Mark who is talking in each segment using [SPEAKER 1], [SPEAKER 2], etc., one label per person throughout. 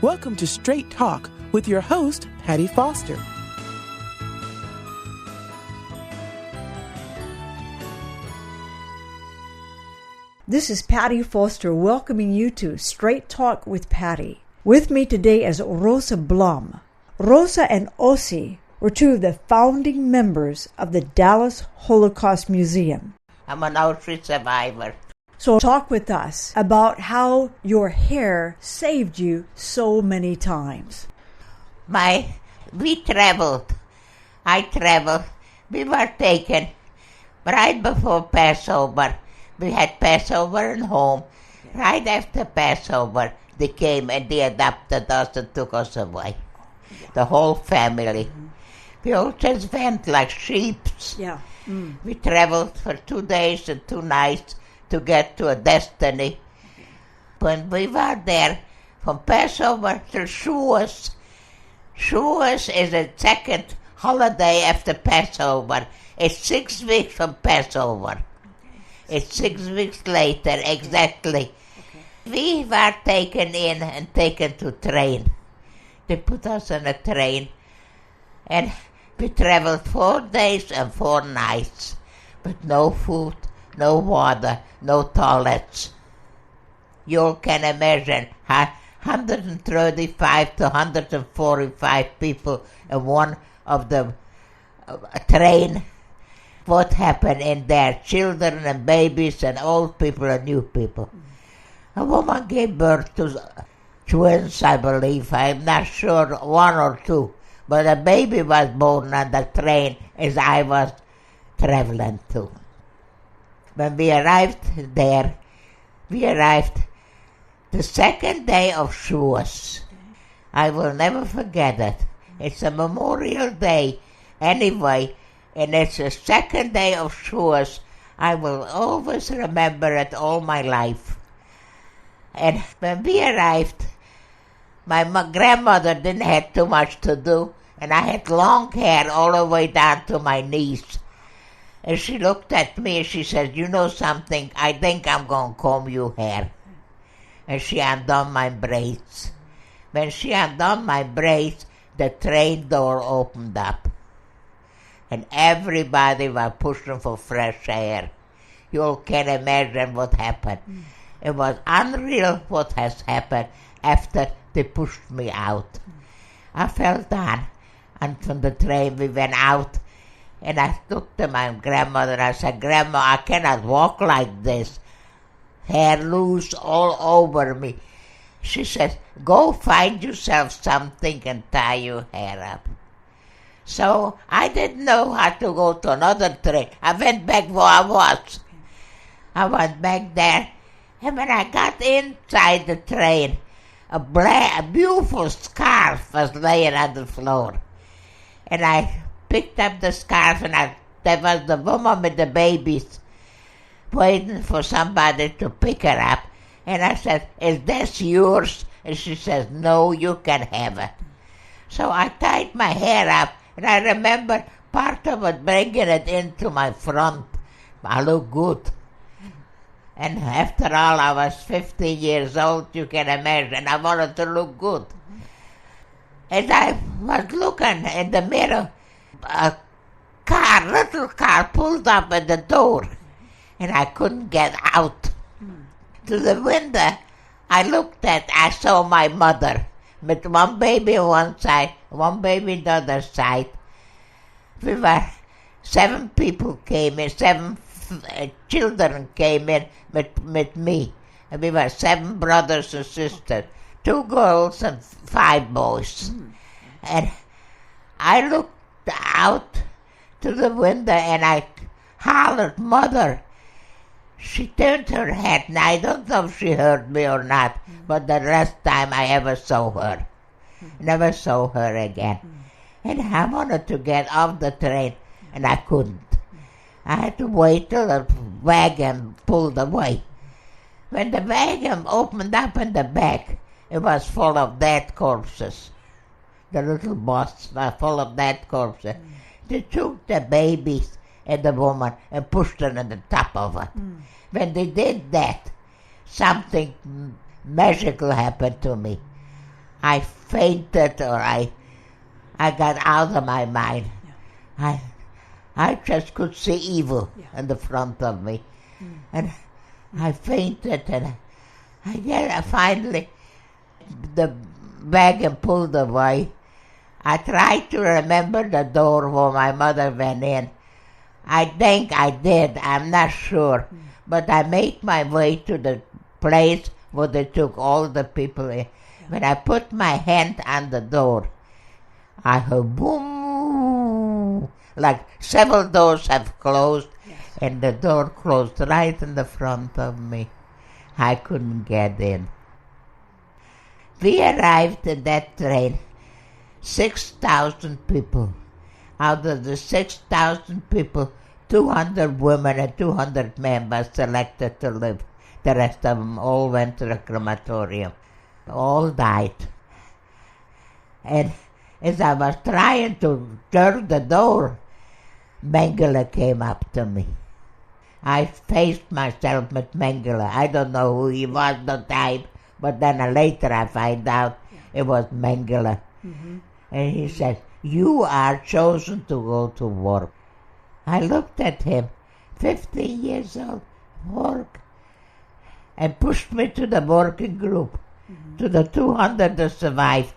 [SPEAKER 1] Welcome to Straight Talk with your host, Patti Foster.
[SPEAKER 2] This is Patti Foster welcoming you to Straight Talk with Patti. With me today is Rosa Blum. Rosa and Ossie were two of the founding members of the Dallas Holocaust Museum.
[SPEAKER 3] I'm an Auschwitz survivor.
[SPEAKER 2] So talk with us about how your hair saved you so many times.
[SPEAKER 3] We traveled. I traveled. We were taken right before Passover. We had Passover at home. Right after Passover, they came and they adopted us and took us away. The whole family. We all just went like sheep.
[SPEAKER 2] Yeah.
[SPEAKER 3] We traveled for 2 days and 2 nights to get to a destiny. When we were there, from Passover to Shavuos, Shavuos is the second holiday after Passover. It's 6 weeks from Passover. It's 6 weeks later, exactly. We were taken in and taken to train. They put us on a train, and we traveled 4 days and 4 nights, with no food, no water, no toilets. You can imagine 135 to 145 people in one of the train. What happened in there? Children and babies and old people and new people. A woman gave birth to twins, I believe. I'm not sure, 1 or 2. But a baby was born on the train as I was traveling to. When we arrived there, we arrived the second day of Shavuos. I will never forget it. It's a Memorial Day anyway, and it's the second day of Shavuos. I will always remember it all my life. And when we arrived, my grandmother didn't have too much to do, and I had long hair all the way down to my knees. And she looked at me and she said, "You know something, I think I'm going to comb your hair." And she undone my braids. When she undone my braids, the train door opened up. And everybody was pushing for fresh air. You all can imagine what happened. It was unreal what has happened after they pushed me out. I fell down, and from the train we went out, and I looked to my grandmother and I said, "Grandma, I cannot walk like this. Hair loose all over me." She said, "Go find yourself something and tie your hair up." So I didn't know how to go to another train. I went back where I was. I went back there, and when I got inside the train, a beautiful scarf was laying on the floor. And I picked up the scarf, and there was the woman with the babies waiting for somebody to pick her up. And I said, "Is this yours?" And she says, "No, you can have it." So I tied my hair up, and I remember part of it bringing it into my front. I look good. And after all, I was 15 years old, you can imagine. I wanted to look good. As I was looking in the mirror, a little car pulled up at the door, and I couldn't get out. To the window, I saw my mother with one baby on one side, one baby on the other side. 7 people came in, 7 children came in with me. And we were 7 brothers and sisters, 2 girls and 5 boys. And I looked out to the window and I hollered, "Mother." She turned her head, and I don't know if she heard me or not, but the rest time I ever saw her. Never saw her again. And I wanted to get off the train, and I couldn't. I had to wait till the wagon pulled away. When the wagon opened up in the back, it was full of dead corpses. The little bus was full of dead corpses. They took the babies and the woman and pushed her on the top of it. When they did that, something magical happened to me. I fainted or I got out of my mind. Yeah. I just could see evil in the front of me. And I fainted, and I finally, the wagon pulled away. I tried to remember the door where my mother went in. I think I did, I'm not sure. But I made my way to the place where they took all the people in. When I put my hand on the door, I heard boom, like several doors have closed, and the door closed right in the front of me. I couldn't get in. We arrived in that train, 6,000 people. Out of the 6,000 people, 200 women and 200 men were selected to live. The rest of them all went to the crematorium. All died. And as I was trying to turn the door, Mengele came up to me. I faced myself with Mengele. I don't know who he was at the time, but then later I find out it was Mengele. Mm-hmm. And he said, "You are chosen to go to work." I looked at him, 15 years old, work, and pushed me to the working group, to the 200 that survived.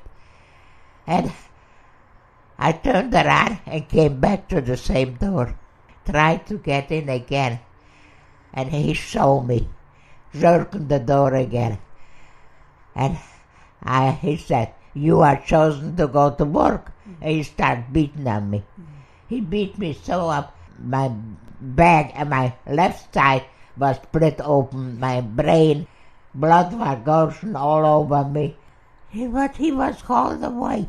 [SPEAKER 3] And I turned around and came back to the same door, tried to get in again, and he saw me, jerking the door again. And he said, "You are chosen to go to work." And he started beating on me. He beat me so up, my back and my left side was split open, my brain, blood was gushing all over me. He was called away,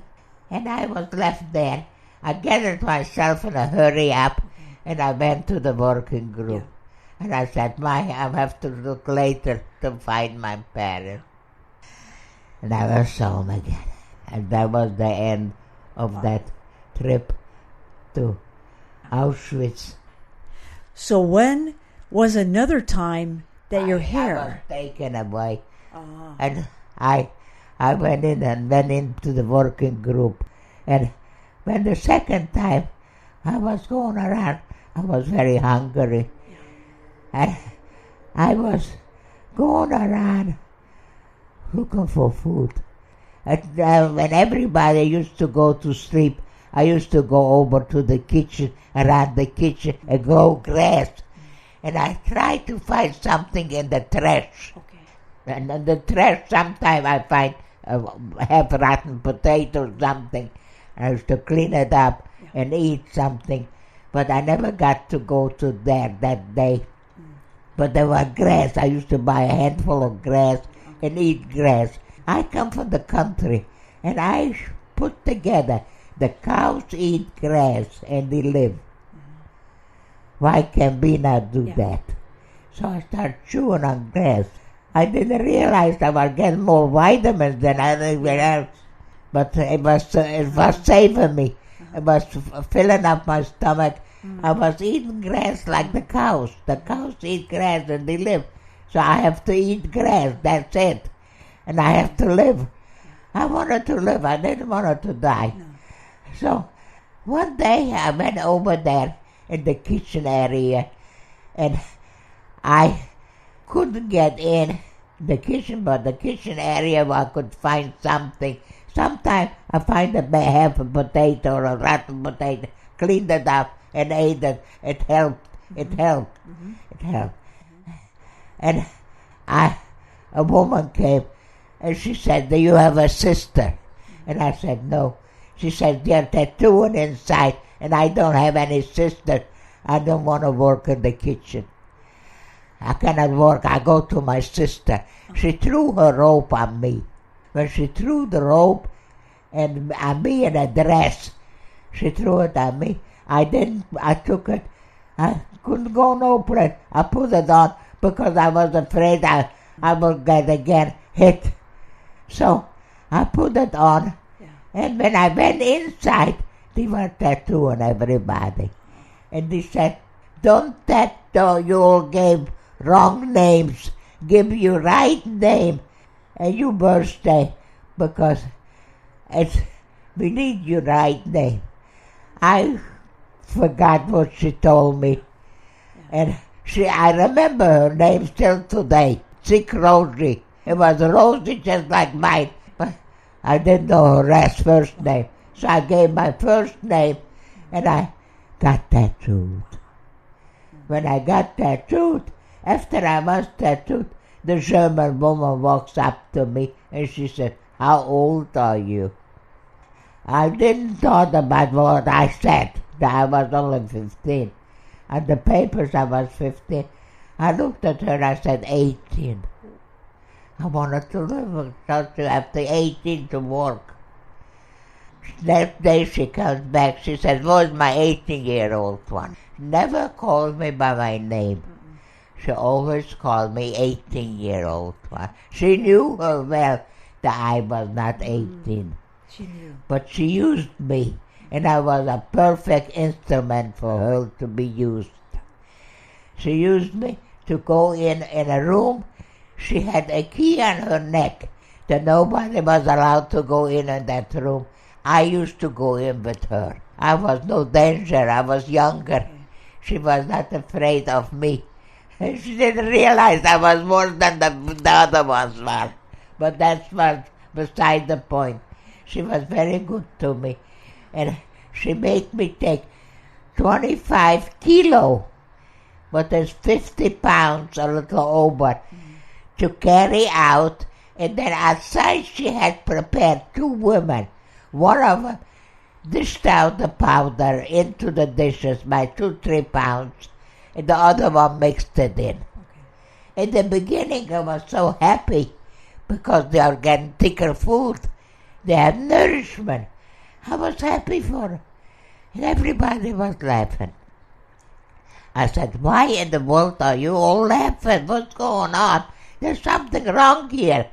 [SPEAKER 3] and I was left there. I gathered myself in a hurry up, and I went to the working group. Yeah. And I said, I have to look later to find my parents. And I was home again. And that was the end of that trip to Auschwitz.
[SPEAKER 2] So when was another time that your hair...
[SPEAKER 3] I was taken away. And I went into the working group. And when the second time I was going around, I was very hungry. And I was going around looking for food. And when everybody used to go to sleep, I used to go over to the kitchen, around the kitchen, and grow grass. And I tried to find something in the trash. Okay. And in the trash, sometimes I find half-rotten potato or something. I used to clean it up and eat something. But I never got to go to there that day. But there was grass. I used to buy a handful of grass and eat grass. I come from the country, and I put together the cows eat grass and they live. Why can we not do that? So I started chewing on grass. I didn't realize I was getting more vitamins than anywhere else, but it was saving me. It was filling up my stomach. I was eating grass like the cows. The cows eat grass and they live. So I have to eat grass, that's it. And I have to live. I wanted to live. I didn't want to die. No. So one day I went over there in the kitchen area, and I couldn't get in the kitchen, but the kitchen area where I could find something. Sometimes I find half a potato or a rotten potato, cleaned it up and ate it. It helped. It helped. Mm-hmm. It helped. And a woman came, and she said, "Do you have a sister?" And I said, "No." She said, "They're tattooing inside, and I don't have any sister. I don't want to work in the kitchen. I cannot work. I go to my sister." She threw her rope on me. When she threw the rope and on me in a dress, she threw it on me. I took it. I couldn't go no place. I put it on because I was afraid I would get again hit. So I put it on, and when I went inside, they were tattooing everybody. And they said, "Don't tattoo, you all gave wrong names. Give your right name and your birthday, because We need your right name. I forgot what she told me. And I remember her name still today. Sick Rosie. It was Rosie just like mine. But I didn't know her first name. So I gave my first name and I got tattooed. When I got tattooed, after I was tattooed, the German woman walks up to me and she said, "How old are you?" I didn't thought about what I said. That I was only 15. On the papers I was 15. I looked at her and I said 18. I wanted to live after 18 to work. Next day she comes back, she said, "Where's my 18-year-old one?" She never called me by my name. She always called me 18-year-old one. She knew her well that I was not 18.
[SPEAKER 2] She knew.
[SPEAKER 3] But she used me, and I was a perfect instrument for her to be used. She used me to go in a room. She had a key on her neck that nobody was allowed to go in that room. I used to go in with her. I was no danger. I was younger. She was not afraid of me. She didn't realize I was more than the other ones were. But that was beside the point. She was very good to me. And she made me take 25 kilo, but it's 50 pounds, a little over, to carry out. And then outside she had prepared 2 women. One of them dished out the powder into the dishes by 2-3 pounds, and the other one mixed it in. Okay. In the beginning I was so happy because they are getting thicker food. They had nourishment. I was happy for them. And everybody was laughing. I said, "Why in the world are you all laughing? What's going on? There's something wrong here."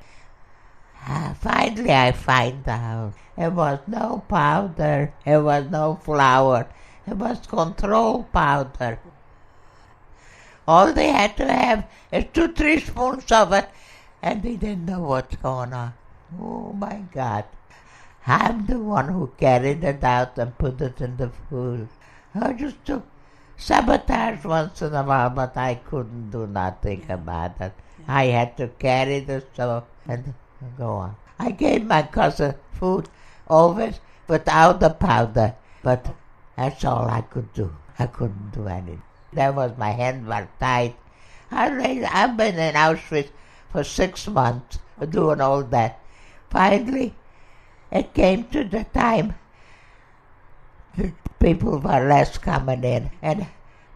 [SPEAKER 3] Finally I find out. It was no powder. It was no flour. It was control powder. All they had to have is 2-3 spoons of it, and they didn't know what's going on. Oh my God. I'm the one who carried it out and put it in the food. I used to sabotage once in a while, but I couldn't do nothing about it. I had to carry the stuff and go on. I gave my cousin food always without the powder, but that's all I could do. I couldn't do anything. That was my hands were tied. I've been in Auschwitz for 6 months doing all that. Finally, it came to the time the people were less coming in, and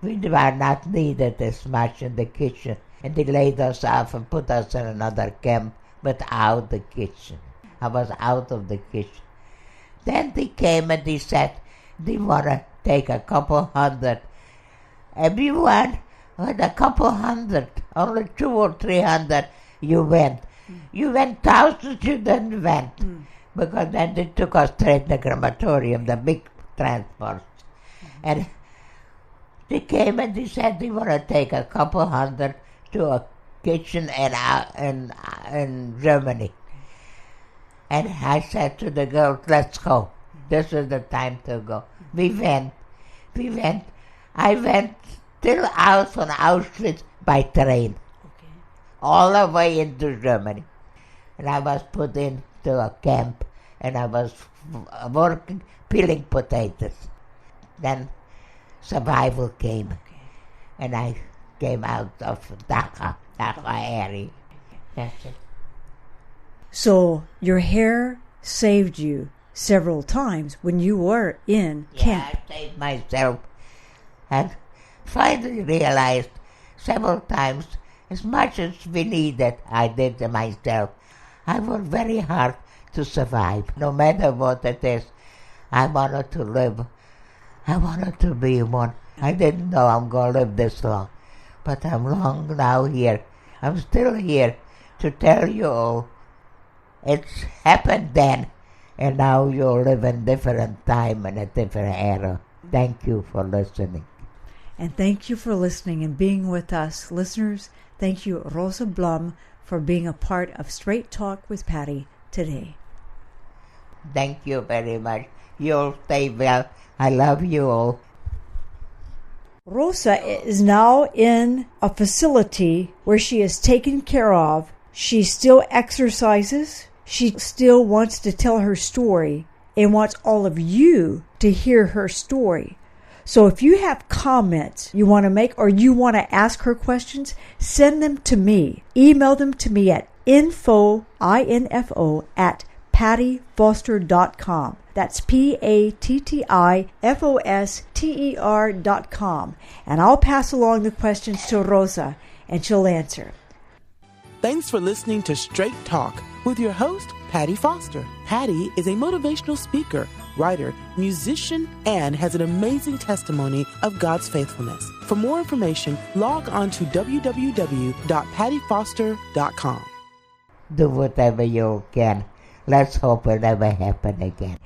[SPEAKER 3] we were not needed as much in the kitchen. And they laid us off and put us in another camp without the kitchen. I was out of the kitchen. Then they came and they said they want to take a couple hundred. Everyone with a couple hundred, only 200 or 300, you went. You went thousands, you didn't went. Because then they took us straight to the crematorium, the big transports. And they came and they said they want to take a couple hundred to a kitchen in Germany. And I said to the girls, "Let's go. This is the time to go." We went. I went still out from Auschwitz by train. Okay. All the way into Germany. And I was put into a camp and I was working, peeling potatoes. Then survival came. Okay. And I came out of Dachau area. That's it.
[SPEAKER 2] So your hair saved you several times when you were in camp.
[SPEAKER 3] I saved myself and finally realized several times, as much as we needed, I did it myself. I worked very hard to survive, no matter what it is. I wanted to live. I wanted to be one. I didn't know I'm going to live this long, but I'm long now here. I'm still here to tell you all. It's happened then, and now you live in a different time and a different era. Thank you for listening.
[SPEAKER 2] And thank you for listening and being with us. Listeners, thank you, Rosa Blum, for being a part of Straight Talk with Patti today.
[SPEAKER 3] Thank you very much. You all stay well. I love you all.
[SPEAKER 2] Rosa is now in a facility where she is taken care of. She still exercises. She still wants to tell her story and wants all of you to hear her story. So if you have comments you want to make or you want to ask her questions, send them to me. Email them to me at info at pattifoster.com. That's pattifoster.com. And I'll pass along the questions to Rosa and she'll answer.
[SPEAKER 1] Thanks for listening to Straight Talk with your host, Patti Foster. Patti is a motivational speaker, writer, musician, and has an amazing testimony of God's faithfulness. For more information, log on to www.pattifoster.com.
[SPEAKER 3] Do whatever you can. Let's hope it never happen again.